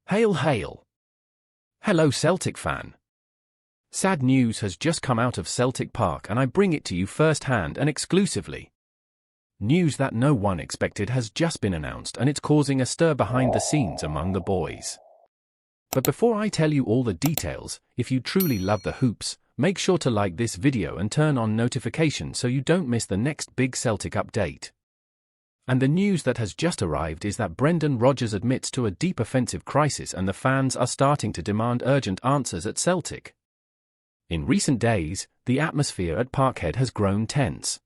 Hail, hail! Hello, Celtic fan. Sad news has just come out of Celtic Park and I bring it to you firsthand and exclusively. News that no one expected has just been announced and it's causing a stir behind the scenes among the boys. But before I tell you all the details, if you truly love the hoops, make sure to like this video and turn on notifications so you don't miss the next big Celtic update. And the news that has just arrived is that Brendan Rodgers admits to a deep offensive crisis and the fans are starting to demand urgent answers at Celtic. In recent days, the atmosphere at Parkhead has grown tense.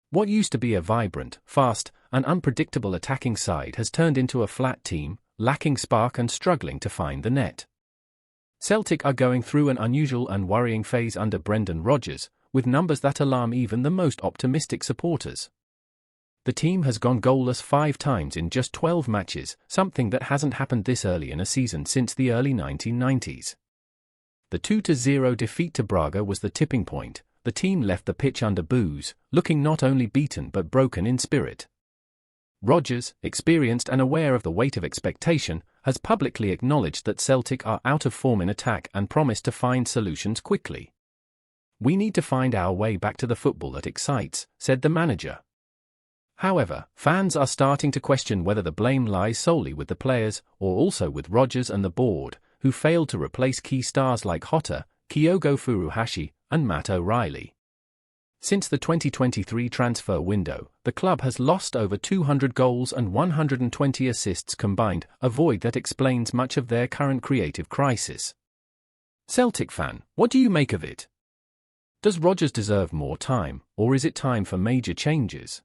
What used to be a vibrant, fast, and unpredictable attacking side has turned into a flat team, lacking spark and struggling to find the net. Celtic are going through an unusual and worrying phase under Brendan Rodgers, with numbers that alarm even the most optimistic supporters. The team has gone goalless 5 times in just 12 matches, something that hasn't happened this early in a season since the early 1990s. The 2-0 defeat to Braga was the tipping point. The team left the pitch under boos, looking not only beaten but broken in spirit. Rodgers, experienced and aware of the weight of expectation, has publicly acknowledged that Celtic are out of form in attack and promised to find solutions quickly. "We need to find our way back to the football that excites," said the manager. However, fans are starting to question whether the blame lies solely with the players or also with Rodgers and the board, who failed to replace key stars like Hotta, Kyogo Furuhashi, and Matt O'Reilly. Since the 2023 transfer window, the club has lost over 200 goals and 120 assists combined, a void that explains much of their current creative crisis. Celtic fan, what do you make of it? Does Rodgers deserve more time, or is it time for major changes?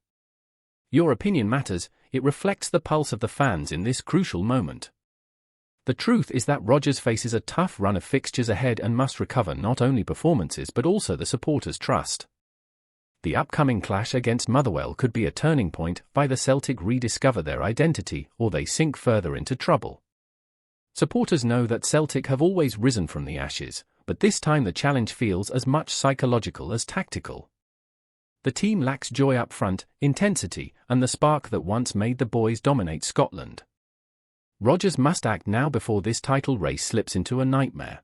Your opinion matters. It reflects the pulse of the fans in this crucial moment. The truth is that Rodgers faces a tough run of fixtures ahead and must recover not only performances but also the supporters' trust. The upcoming clash against Motherwell could be a turning point. Either Celtic rediscover their identity or they sink further into trouble. Supporters know that Celtic have always risen from the ashes, but this time the challenge feels as much psychological as tactical. The team lacks joy up front, intensity, and the spark that once made the boys dominate Scotland. Rodgers must act now before this title race slips into a nightmare.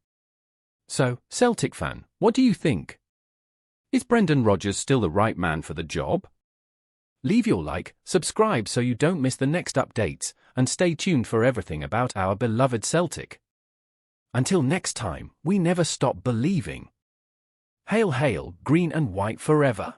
So, Celtic fan, what do you think? Is Brendan Rodgers still the right man for the job? Leave your like, subscribe so you don't miss the next updates, and stay tuned for everything about our beloved Celtic. Until next time, we never stop believing. Hail, hail, green and white forever.